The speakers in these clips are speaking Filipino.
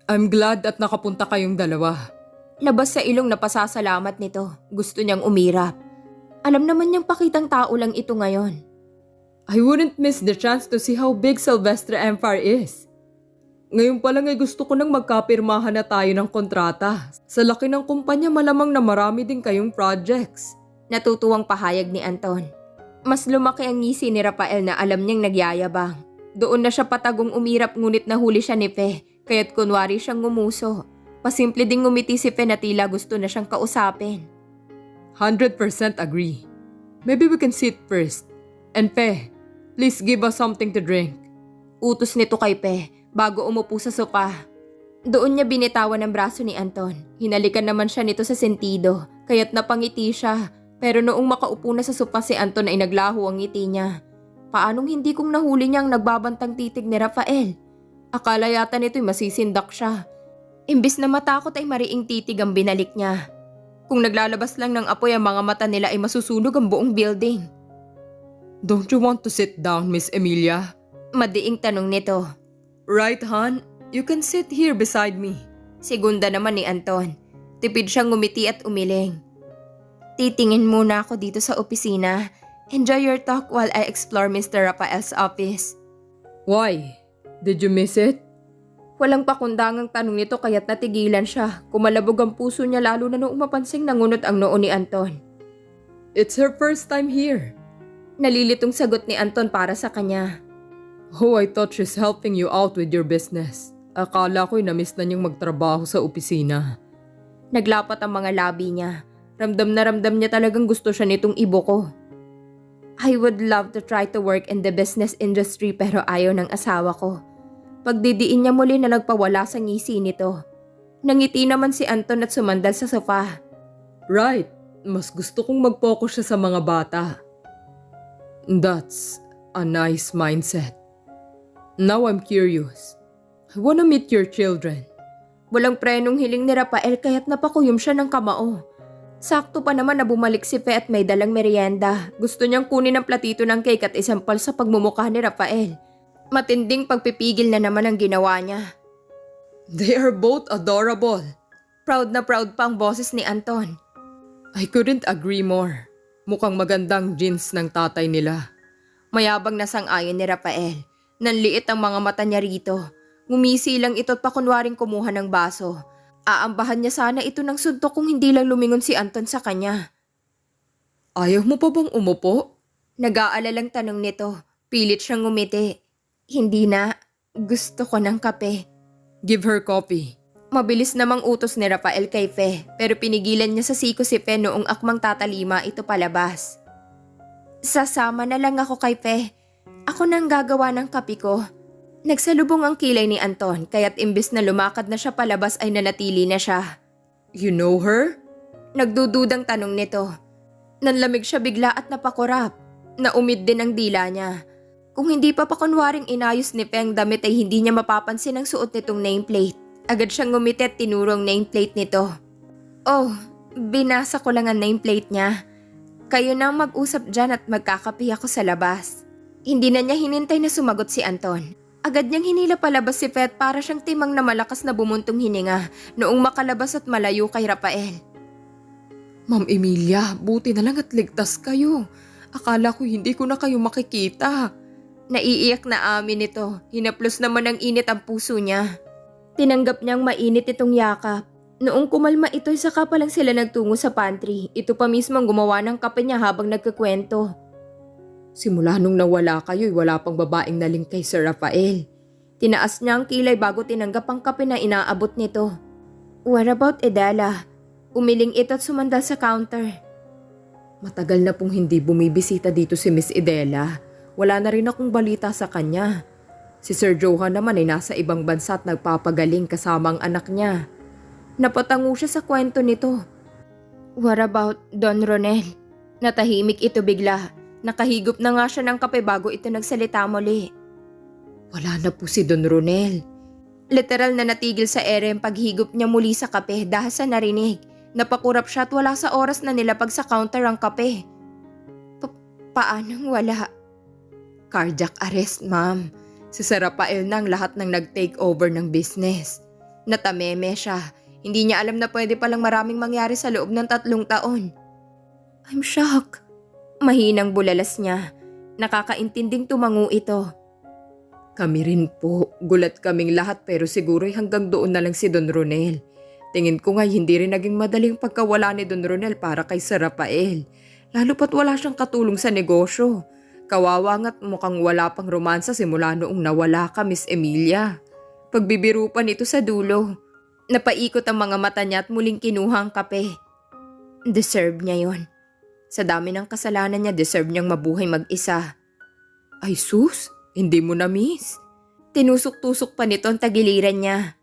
I'm glad at nakapunta kayong dalawa. Labas sa ilong na pasasalamat nito. Gusto niyang umirap. Alam naman niyang pakitang tao lang ito ngayon. I wouldn't miss the chance to see how big Silvestre Empire is. Ngayon pa lang ay gusto ko nang magkapirmahan na tayo ng kontrata. Sa laki ng kumpanya malamang na marami din kayong projects. Natutuwang pahayag ni Anton. Mas lumaki ang ngisi ni Rafael na alam niyang nagyayabang. Doon na siya patagong umirap ngunit nahuli siya ni Fe, kaya't kunwari siyang ngumuso. Pasimple ding ngumiti si Fe na tila gusto na siyang kausapin. 100% agree. Maybe we can sit first. And Fe, please give us something to drink. Utos nito kay Fe bago umupo sa sopa. Doon niya binitawan ang braso ni Anton. Hinalikan naman siya nito sa sentido, kaya't napangiti siya. Pero noong makaupo na sa sopa si Anton ay naglaho ang ngiti niya. Paanong hindi kong nahuli niyang nagbabantang titig ni Rafael? Akala yata nito'y masisindak siya. Imbis na matakot ay mariing titig ang binalik niya. Kung naglalabas lang ng apoy ang mga mata nila ay masusunog ang buong building. Don't you want to sit down, Miss Emilia? Madiing tanong nito. Right, hon? You can sit here beside me. Segunda naman ni Anton. Tipid siyang ngumiti at umiling. Titingin muna ako dito sa opisina. Enjoy your talk while I explore Mr. Rafael's office. Why? Did you miss it? Walang pakundangang tanong nito kaya't natigilan siya. Kumalabog ang puso niya lalo na noong mapansing nangunot ang noo ni Anton. It's her first time here. Nalilitong sagot ni Anton para sa kanya. Oh, I thought she's helping you out with your business. Akala ko'y na-miss na niyang magtrabaho sa opisina. Naglapat ang mga labi niya. Ramdam na ramdam niya talagang gusto siya nitong ibuko. I would love to try to work in the business industry pero ayaw ng asawa ko. Pagdidiin niya muli na nagpawala sa ngisi nito. Nangiti naman si Anton at sumandal sa sofa. Right. Mas gusto kong mag-focus siya sa mga bata. That's a nice mindset. Now I'm curious. I wanna meet your children. Walang prenong hiling ni Rafael kaya't napakuyom siya ng kamao. Sakto pa naman na bumalik si Fe at may dalang merienda. Gusto niyang kunin ang platito ng cake at isampal sa pagmumukha ni Rafael. Matinding pagpipigil na naman ang ginawa niya. They are both adorable. Proud na proud pa ang boses ni Anton. I couldn't agree more. Mukhang magandang jeans ng tatay nila. Mayabang na sang-ayon ni Rafael. Nanliit ang mga mata niya rito. Ngumisi lang ito at pakunwaring kumuha ng baso. Aambahan niya sana ito ng suntok kung hindi lang lumingon si Anton sa kanya. Ayaw mo pa bang umupo? Nag-aalalang tanong nito. Pilit siyang ngumiti. Hindi na. Gusto ko ng kape. Give her coffee. Mabilis namang utos ni Rafael kay Fe, pero pinigilan niya sa siko si Fe noong akmang tatalima ito palabas. Sasama na lang ako kay Fe. Ako nang gagawa ng kape ko. Nagsalubong ang kilay ni Anton, kaya't imbis na lumakad na siya palabas ay nanatili na siya. You know her? Nagdududang tanong nito. Nanlamig siya bigla at napakurap. Naumid din ang dila niya. Kung hindi pa pakunwaring inayos ni Fe ang damit ay hindi niya mapapansin ang suot nitong nameplate. Agad siyang ngumiti at tinuro ang nameplate nito. Oh, binasa ko lang ang nameplate niya. Kayo nang mag-usap dyan at magkakape ako sa labas. Hindi na niya hinintay na sumagot si Anton. Agad niyang hinila palabas si Fe para siyang timang na malakas na bumuntong hininga noong makalabas at malayo kay Rafael. Ma'am Emilia, buti na lang at ligtas kayo. Akala ko hindi ko na kayo makikita. Naiiyak na amin ito. Hinaplos naman ng init ang puso niya. Tinanggap niyang mainit itong yakap. Noong kumalma ito, saka pa lang sila nagtungo sa pantry. Ito pa mismo ang gumawa ng kape niya habang nagkukwento. Simula nung nawala kayo, wala pang babaeng naling kay Sir Rafael. Tinaas niya ang kilay bago tinanggap ang kape na inaabot nito. What about Edala? Umiling ito at sumandal sa counter. Matagal na pong hindi bumibisita dito si Miss Edela. Wala na rin akong balita sa kanya. Si Sir Johan naman ay nasa ibang bansa at nagpapagaling kasama ang anak niya. Napatango siya sa kwento nito. What about Don Ronel? Natahimik ito bigla. Nakahigop na nga siya ng kape bago ito nagsalita muli. Wala na po si Don Ronel. Literal na natigil sa ere ang paghigop niya muli sa kape dahil sa narinig. Napakurap siya at wala sa oras na nilapag sa counter ang kape. Paanong wala? Cardiac arrest, ma'am. Si Sir Rafael na ang lahat ng nag-take over ng business. Natameme siya. Hindi niya alam na pwede palang maraming mangyari sa loob ng 3 taon. I'm shocked. Mahinang bulalas niya. Nakakaintinding tumango ito. Kami rin po. Gulat kaming lahat pero siguro'y hanggang doon na lang si Don Ronel. Tingin ko nga hindi rin naging madaling pagkawala ni Don Ronel para kay Sir Rafael. Lalo pat wala siyang katulong sa negosyo. Kawawa nga't mukhang wala pang romansa simula noong nawala ka, Miss Emilia. Pagbibiro pa nito sa dulo. Napaikot ang mga mata niya at muling kinuha ang kape. Deserve niya yon. Sa dami ng kasalanan niya, deserve niyang mabuhay mag-isa. Ay sus, hindi mo na miss. Tinusok-tusok pa nito ang tagiliran niya.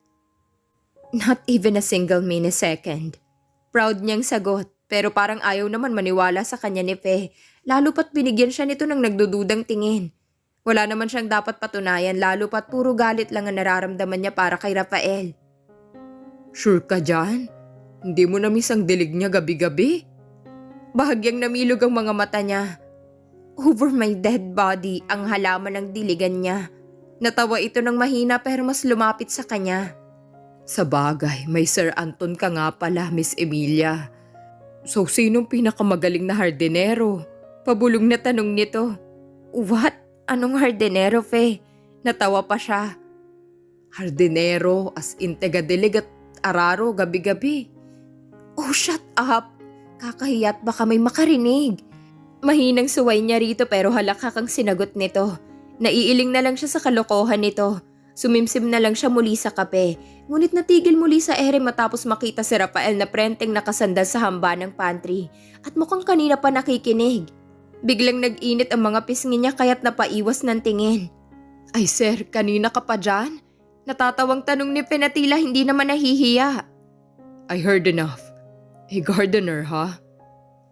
Not even a single millisecond. Proud niyang sagot, pero parang ayaw naman maniwala sa kanya ni Fe. Lalo pat binigyan siya nito ng nagdududang tingin. Wala naman siyang dapat patunayan, lalo pat puro galit lang ang nararamdaman niya para kay Rafael. Sure ka dyan? Hindi mo na miss ang dilig niya gabi-gabi? Bahagyang namilog ang mga mata niya. Over my dead body ang halaman ng diligan niya. Natawa ito ng mahina pero mas lumapit sa kanya. Sa bagay, may Sir Anton ka nga pala, Miss Emilia. So sinong pinakamagaling na hardinero? Pabulong na tanong nito. What? Anong hardinero, Fe? Natawa pa siya. Hardinero as in taga-dilig at araro gabi-gabi. Oh, shut up! Kakahiyat baka may makarinig. Mahinang suway niya rito pero halakak ang sinagot nito. Naiiling na lang siya sa kalokohan nito. Sumimsim na lang siya muli sa kape. Ngunit natigil muli sa ere matapos makita si Rafael na prenteng nakasandal sa hamba ng pantry. At mukhang kanina pa nakikinig. Biglang nag-init ang mga pisngi niya kaya't napaiwas ng tingin. Ay sir, kanina ka pa dyan? Natatawang tanong ni Penatila hindi naman nahihiya. I heard enough. A gardener, ha?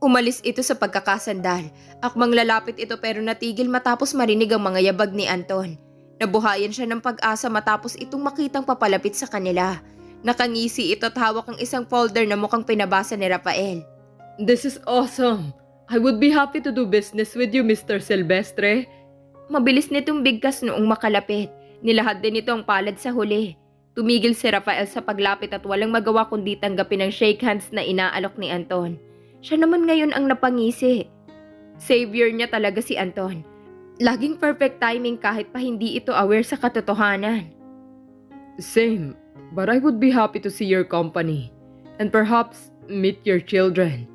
Umalis ito sa pagkakasandal. Akmang lalapit ito pero natigil matapos marinig ang mga yabag ni Anton. Nabuhayan siya ng pag-asa matapos itong makitang papalapit sa kanila. Nakangisi ito at hawak ang isang folder na mukhang pinabasa ni Rafael. This is awesome. I would be happy to do business with you, Mr. Silvestre. Mabilis nitong bigkas noong makalapit. Nilahad din ito ang palad sa huli. Tumigil si Rafael sa paglapit at walang magawa kundi tanggapin ang shake hands na inaalok ni Anton. Siya naman ngayon ang napangisi. Savior niya talaga si Anton. Laging perfect timing kahit pa hindi ito aware sa katotohanan. Same, but I would be happy to see your company and perhaps meet your children.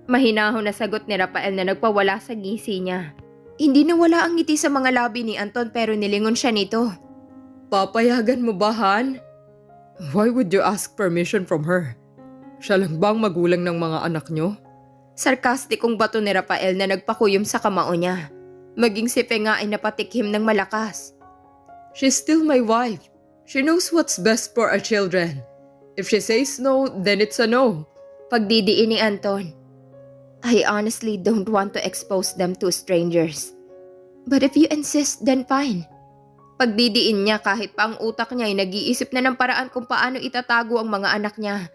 Mahinahon na sagot ni Rafael na nagpawala sa ngisi niya. Hindi nawala ang ngiti sa mga labi ni Anton pero nilingon siya nito. Papayagan mo ba, Han? Why would you ask permission from her? Siya lang bang magulang ng mga anak nyo? Sarkastikong bato ni Rafael na nagpakuyom sa kamao niya. Maging si Fe nga ay napatikhim ng malakas. She's still my wife. She knows what's best for our children. If she says no, then it's a no. Pagdidiin ni Anton. I honestly don't want to expose them to strangers. But if you insist, then fine. Pagdidiin niya kahit pa ang utak niya ay nag-iisip na ng paraan kung paano itatago ang mga anak niya.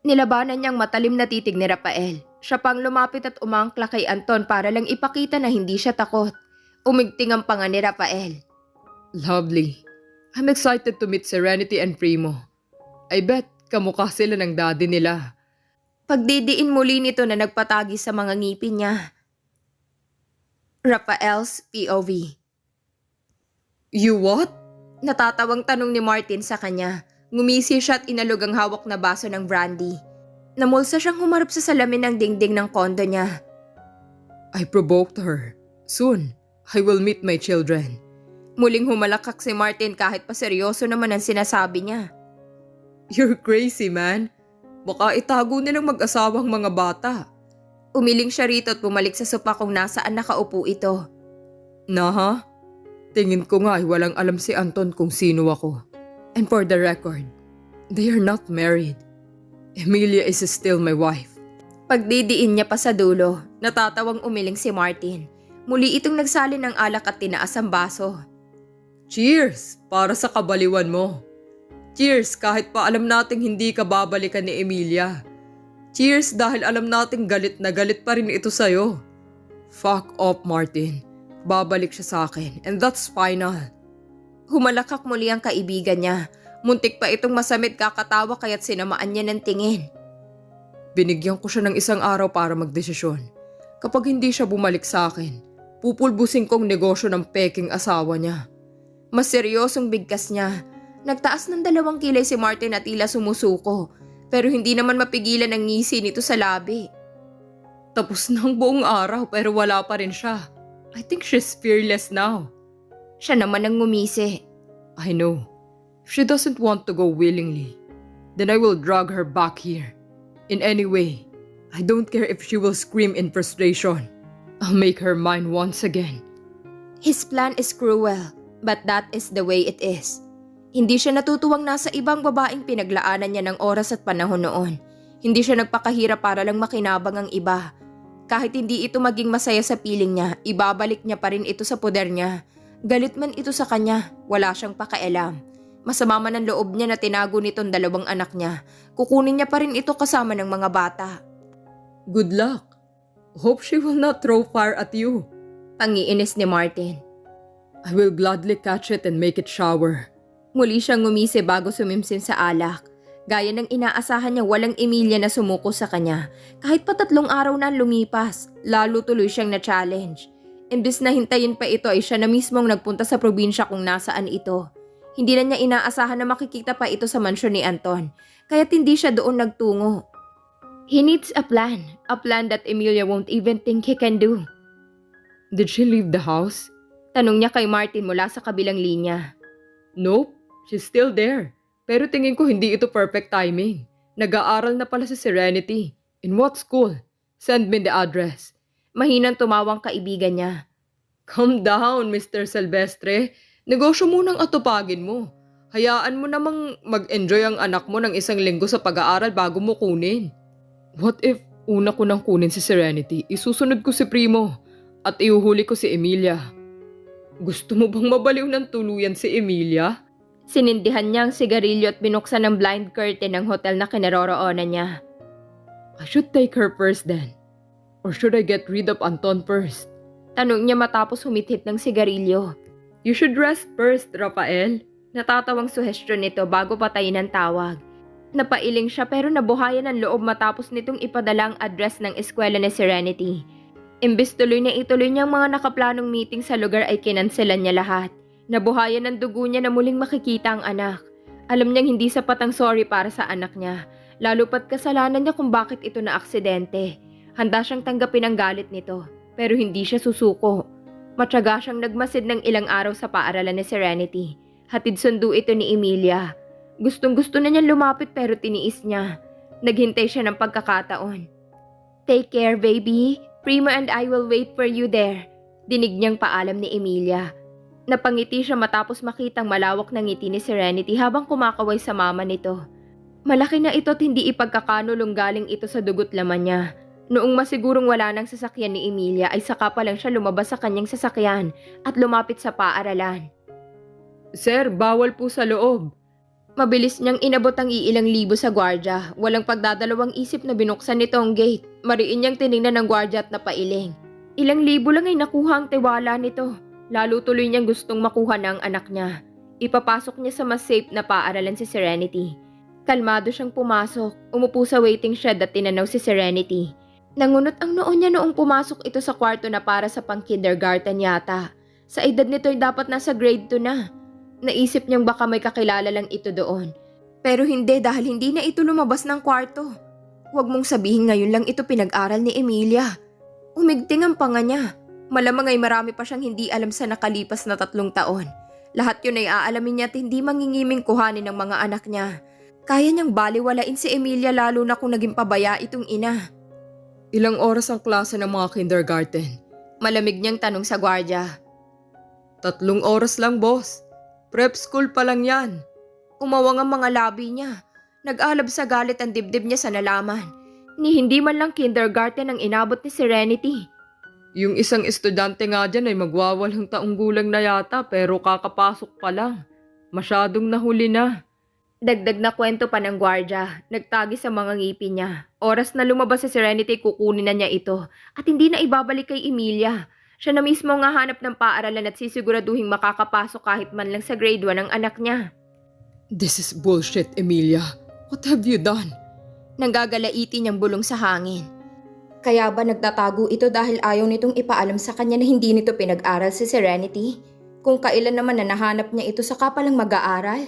Nilabanan niyang matalim na titig ni Rafael. Siya pang lumapit at umangkla kay Anton para lang ipakita na hindi siya takot. Umigting ang panga ni Rafael. Lovely. I'm excited to meet Serenity and Primo. I bet kamukha sila ng daddy nila. Pagdidiin muli nito na nagpatagi sa mga ngipin niya. Rafael's POV. You what? Natatawang tanong ni Martin sa kanya. Ngumisi siya at inalog ang hawak na baso ng brandy. Namulsa siyang humarap sa salamin ng dingding ng kondo niya. I provoked her. Soon, I will meet my children. Muling humalakak si Martin kahit pa seryoso naman ang sinasabi niya. You're crazy, man. Baka itago nilang mag-asawang mga bata. Umiling siya rito at bumalik sa sopa kung nasaan nakaupo ito. Naha? Tingin ko nga ay walang alam si Anton kung sino ako. And for the record, they are not married. Emilia is still my wife. Pagdidiin niya pa sa dulo, natatawang umiling si Martin. Muli itong nagsalin ng alak at tinaas ang baso. Cheers! Para sa kabaliwan mo. Cheers kahit pa alam nating hindi ka babalikan ni Emilia. Cheers dahil alam nating galit na galit pa rin ito sa'yo. Fuck off, Martin. Babalik siya sa akin and that's final. Humalakak muli ang kaibigan niya. Muntik pa itong masamit kakatawa kaya't sinamaan niya ng tingin. Binigyan ko siya ng isang araw para magdesisyon. Kapag hindi siya bumalik sa akin, pupulbusin kong negosyo ng peking asawa niya. Mas seryosong bigkas niya. Nagtaas ng 2 kilay si Martin at tila sumusuko, pero hindi naman mapigilan ang ngisi nito sa labi. Tapos na ang buong araw pero wala pa rin siya. I think she's fearless now. Siya naman ang ngumisi. I know. If she doesn't want to go willingly, then I will drag her back here. In any way, I don't care if she will scream in frustration. I'll make her mine once again. His plan is cruel, but that is the way it is. Hindi siya natutuwang nasa ibang babaeng pinaglaanan niya ng oras at panahon noon. Hindi siya nagpakahirap para lang makinabang ang iba. Kahit hindi ito maging masaya sa piling niya, ibabalik niya pa rin ito sa poder niya. Galit man ito sa kanya, wala siyang pakialam. Masama man ang loob niya na tinago nitong 2 anak niya. Kukunin niya pa rin ito kasama ng mga bata. Good luck. Hope she will not throw fire at you. Pangiinis ni Martin. I will gladly catch it and make it shower. Muli siyang ngumisi bago sumimsim sa alak. Gaya ng inaasahan niya, walang Emilia na sumuko sa kanya. Kahit pa 3 araw na lumipas, lalo tuloy siyang na-challenge. Imbes na hintayin pa ito ay siya na mismong nagpunta sa probinsya kung nasaan ito. Hindi na niya inaasahan na makikita pa ito sa mansyon ni Anton, kaya't hindi siya doon nagtungo. He needs a plan that Emilia won't even think he can do. Did she leave the house? Tanong niya kay Martin mula sa kabilang linya. Nope, she's still there. Pero tingin ko hindi ito perfect timing. Nag-aaral na pala si Serenity. In what school? Send me the address. Mahinang tumawang kaibigan niya. Calm down, Mr. Silvestre. Negosyo munang atupagin mo. Hayaan mo namang mag-enjoy ang anak mo ng 1 linggo sa pag-aaral bago mo kunin. What if una ko nang kunin si Serenity, isusunod ko si Primo at iuhuli ko si Emilia? Gusto mo bang mabaliw ng tuluyan si Emilia? Sinindihan niya ang sigarilyo at binuksan ng blind curtain ng hotel na kinaroroonan niya. I should take her first then. Or should I get rid of Anton first? Tanong niya matapos humithit ng sigarilyo. You should rest first, Rafael. Natatawang suhestyon nito bago patayin ang tawag. Napailing siya pero nabuhayan ang loob matapos nitong ipadala ang address ng eskwela ni Serenity. Imbes tuloy na ituloy niyang mga nakaplanong meeting sa lugar ay kinanselan niya lahat. Nabuhayan ng dugo niya na muling makikita ang anak. Alam niyang hindi sapat ang sorry para sa anak niya. Lalo pat kasalanan niya kung bakit ito na aksidente. Handa siyang tanggapin ang galit nito, pero hindi siya susuko. Matyaga siyang nagmasid ng ilang araw sa paaralan ni Serenity. Hatid sundo ito ni Emilia. Gustong-gusto na niyang lumapit pero tiniis niya. Naghintay siya ng pagkakataon. Take care, baby. Primo and I will wait for you there. Dinig niyang paalam ni Emilia. Napangiti siya matapos makitang malawak na ngiti ni Serenity habang kumakaway sa mama nito. Malaki na ito at hindi ipagkakanulong galing ito sa dugot laman niya. Noong masigurong wala ng sasakyan ni Emilia ay saka pa lang siya lumabas sa kanyang sasakyan at lumapit sa paaralan. Sir, bawal po sa loob. Mabilis niyang inabot ang iilang libo sa gwardya. Walang pagdadalawang isip na binuksan nito ang gate. Mariin niyang tinignan ng gwardya at napailing. Ilang libo lang ay nakuha ang tiwala nito. Lalo tuloy niyang gustong makuha na ang anak niya. Ipapasok niya sa mas safe na paaralan si Serenity. Kalmado siyang pumasok. Umupo sa waiting shed at tinanaw si Serenity. Nangunot ang noon niya noong pumasok ito sa kwarto na para sa pang-kindergarten yata. Sa edad nito ay dapat nasa grade 2 na. Naisip niyang baka may kakilala lang ito doon. Pero hindi dahil hindi na ito lumabas ng kwarto. Huwag mong sabihin ngayon lang ito pinag-aral ni Emilia. Umigting ang panga niya. Malamang ay marami pa siyang hindi alam sa nakalipas na 3 taon. Lahat yun ay aalamin niya at hindi mangingiming kuhanin ng mga anak niya. Kaya niyang baliwalain si Emilia lalo na kung naging pabaya itong ina. Ilang oras ang klase ng mga kindergarten? Malamig niyang tanong sa gwardya. 3 oras lang, boss. Prep school pa lang yan. Umawang ang mga labi niya. Nag-alab sa galit ang dibdib niya sa nalaman. Ni hindi man lang kindergarten ang inabot ni Serenity. Yung isang estudyante nga dyan ay magwawalong taong gulang na yata pero kakapasok pa lang. Masyadong nahuli na. Dagdag na kwento pa ng gwardya. Nagtagi sa mga ngipin niya. Oras na lumabas si Serenity, kukunin na niya ito. At hindi na ibabalik kay Emilia. Siya na mismo ang hahanap ng paaralan at sisiguraduhing makakapasok kahit man lang sa grade 1 ang anak niya. This is bullshit, Emilia. What have you done? Nanggagalaiti niyang bulong sa hangin. Kaya ba nagtatago ito dahil ayaw nitong ipaalam sa kanya na hindi nito pinag-aral si Serenity? Kung kailan naman na nahanap niya ito saka palang mag-aaral?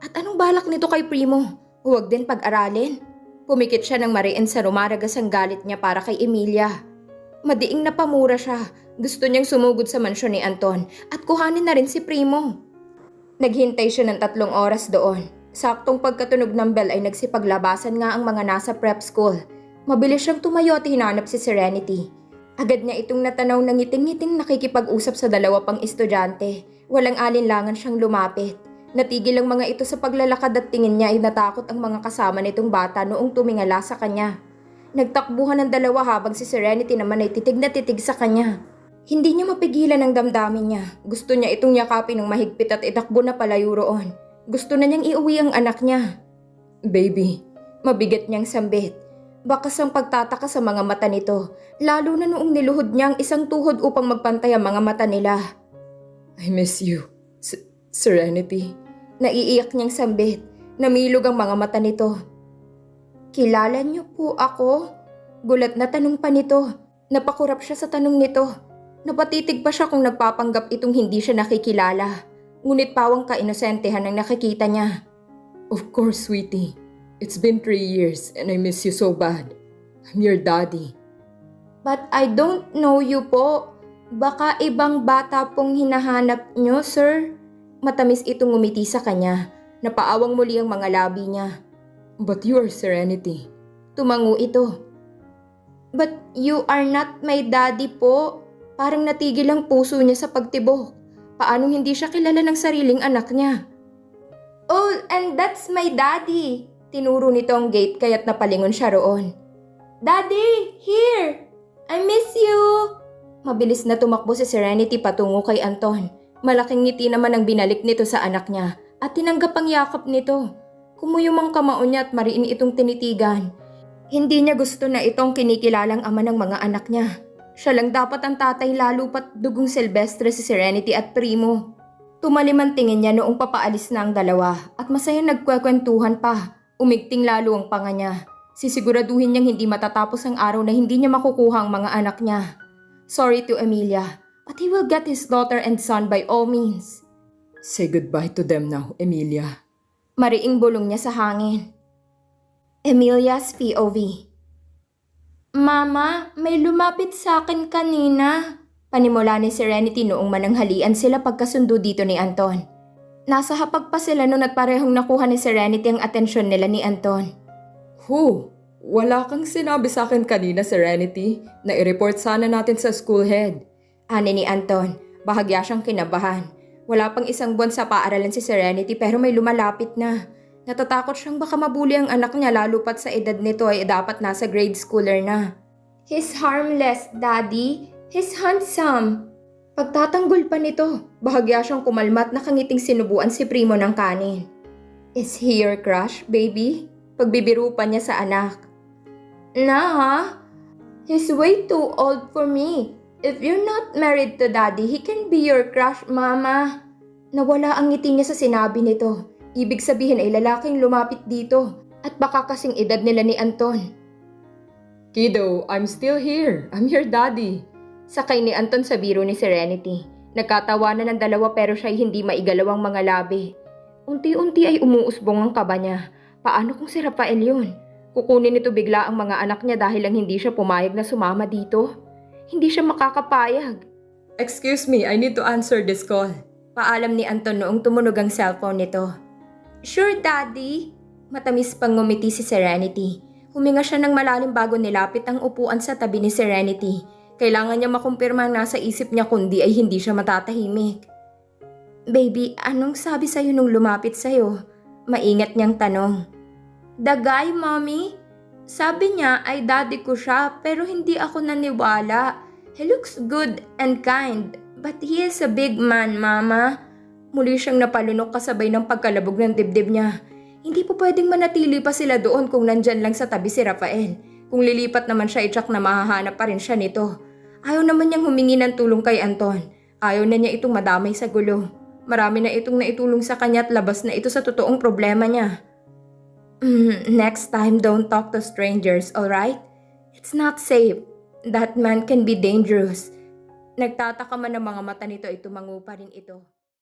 At anong balak nito kay Primo? Huwag din pag-aralin. Pumikit siya ng mariin sa rumaragas ang galit niya para kay Emilia. Madiing napamura siya. Gusto niyang sumugod sa mansyon ni Anton at kuhanin na rin si Primo. Naghintay siya ng 3 oras doon. Saktong pagkatunog ng bell ay nagsipaglabasan nga ang mga nasa prep school. Mabilis siyang tumayo at hinanap si Serenity. Agad niya itong natanaw ng ngiting-ngiting nakikipag-usap sa 2 pang estudyante. Walang alinlangan siyang lumapit. Natigil ang mga ito sa paglalakad at tingin niya ay natakot ang mga kasama nitong bata noong tumingala sa kanya. Nagtakbuhan ng 2 habang si Serenity naman ay titig na titig sa kanya. Hindi niya mapigilan ang damdamin niya. Gusto niya itong yakapin ng mahigpit at itakbo na palayo roon. Gusto na niyang iuwi ang anak niya. Baby, mabigat niyang sambit. Bakas ang pagtataka sa mga mata nito, lalo na noong niluhod niya ang isang tuhod upang magpantay ang mga mata nila. I miss you, Serenity. Naiiyak niyang sambit. Namilog ang mga mata nito. Kilala niyo po ako? Gulat na tanong pa nito. Napakurap siya sa tanong nito. Napatitig pa siya kung nagpapanggap itong hindi siya nakikilala. Ngunit pawang kainosentehan ang nakikita niya. Of course, sweetie. It's been 3 years and I miss you so bad. I'm your daddy. But I don't know you po. Baka ibang bata pong hinahanap niyo, sir. Matamis itong ngumiti sa kanya. Napaawang muli ang mga labi niya. But you are Serenity. Tumango ito. But you are not my daddy po. Parang natigil ang puso niya sa pagtibok. Paanong hindi siya kilala ng sariling anak niya? Oh, and that's my daddy. Tinuro nito ang gate kaya't napalingon siya roon. Daddy, here! I miss you! Mabilis na tumakbo si Serenity patungo kay Anton. Malaking ngiti naman ang binalik nito sa anak niya at tinanggap ang yakap nito. Kumuyom ang kamao niya at mariin itong tinitigan. Hindi niya gusto na itong kinikilalang ama ng mga anak niya. Siya lang dapat ang tatay lalo pat dugong Silvestre si Serenity at Primo. Tumalim ang tingin niya noong papaalis na ang 2 at masayang nagkwekwentuhan pa. Umigting lalo ang panga niya. Sisiguraduhin niyang hindi matatapos ang araw na hindi niya makukuha ang mga anak niya. Sorry to Emilia, but he will get his daughter and son by all means. Say goodbye to them now, Emilia. Mariing bulong niya sa hangin. Emilia's POV. Mama, may lumapit sa akin kanina. Panimula ni Serenity noong mananghalian sila pagkasundo dito ni Anton. Nasa hapag pa sila noon at parehong nakuha ni Serenity ang atensyon nila ni Anton. Wala kang sinabi sa akin kanina, Serenity, na i-report sana natin sa school head. Ani ni Anton, bahagya siyang kinabahan. Wala pang 1 buwan sa paaralan si Serenity pero may lumalapit na. Natatakot siyang baka mabuli ang anak niya lalo pat sa edad nito ay dapat nasa grade schooler na. He's harmless, Daddy. He's handsome. Pagtatanggol pa nito, bahagya siyang kumalmat na kangiting sinubuan si Primo ng kanin. Is he your crush, baby? Pagbibiru pa niya sa anak. Nah, he's way too old for me. If you're not married to Daddy, he can be your crush, Mama. Nawala ang ngiti niya sa sinabi nito. Ibig sabihin ay lalaking lumapit dito at baka kasing edad nila ni Anton. Kiddo, I'm still here. I'm your daddy. Sakay ni Anton sa biro ni Serenity. Nagkatawanan ng 2 pero siya'y hindi maigalawang mga labi. Unti-unti ay umuusbong ang kaba niya. Paano kung si Rafael yun? Kukunin nito bigla ang mga anak niya dahil lang hindi siya pumayag na sumama dito. Hindi siya makakapayag. Excuse me, I need to answer this call. Paalam ni Anton noong tumunog ang cellphone nito. Sure, Daddy. Matamis pang ngumiti si Serenity. Huminga siya ng malalim bago nilapit ang upuan sa tabi ni Serenity. Kailangan niya makumpirma ang nasa isip niya kundi ay hindi siya matatahimik. Baby, anong sabi sa'yo nung lumapit sa'yo? Maingat niyang tanong. The guy, Mommy? Sabi niya ay daddy ko siya pero hindi ako naniwala. He looks good and kind, but he is a big man, Mama. Muli siyang napalunok kasabay ng pagkalabog ng dibdib niya. Hindi po pwedeng manatili pa sila doon kung nandyan lang sa tabi si Rafael. Kung lilipat naman siya, itsak na mahahanap pa rin siya nito. Ayaw naman niyang humingi ng tulong kay Anton. Ayaw na niya itong madamay sa gulo. Marami na itong naitulong sa kanya at labas na ito sa totoong problema niya. Next time, don't talk to strangers, alright? It's not safe. That man can be dangerous. Nagtataka man ng mga mata nito, tumango pa rin ito.